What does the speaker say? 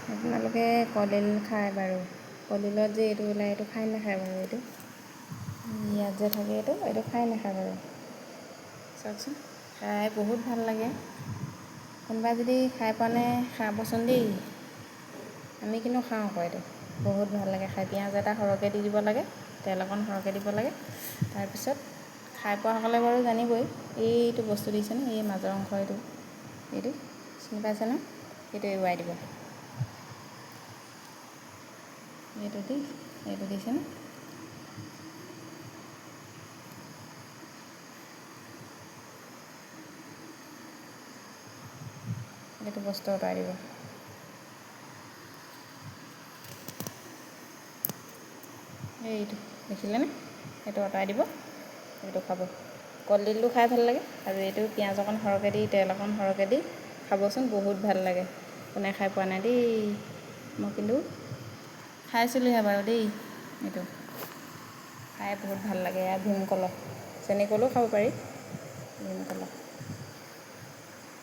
আপোনালোকে কলডিল খায় বাৰু? কলডিলত যে এইটো ওলায় এইটো খাই নাখায় বাৰু? এইটো ইয়াত যে থাকে এইটো খাই নাখায় বাৰু? চাওকচোন, খাই বহুত ভাল লাগে। কোনোবাই যদি খাই পোৱা নাই খাবচোন দেই। আমি কিন্তু খাওঁ আকৌ এইটো, বহুত ভাল লাগে খাই। পিঁয়াজ এটা সৰহকৈ দি দিব লাগে, তেল অকণ সৰহকৈ দিব লাগে। তাৰপিছত খাই পোৱাসকলে বাৰু জানিবই, এইটো বস্তু দেখিছেনে, এই মাজৰ অংশ এইটো চিনি পাইছে ন? সেইটো এৰুৱাই দিব। এইটো দেখিছেনে? এইটো বস্তু আঁতৰাই দিব। এইটো দেখিলেনে? সেইটো আঁতৰাই দিব, এইটো খাব। কলডিলটো খাই ভাল লাগে, আৰু এইটো পিঁয়াজ অকণ সৰহকৈ দি তেল অকণ সৰহকৈ দি খাবচোন, বহুত ভাল লাগে। কোনে খাই পোৱা নাই দেই, মই কিন্তু খাইছিলোঁহে বাৰু দেই। এইটো খাই বহুত ভাল লাগে। এয়া ভীমকলৰ, চেনি কলো খাব পাৰি, ভীমকলৰ।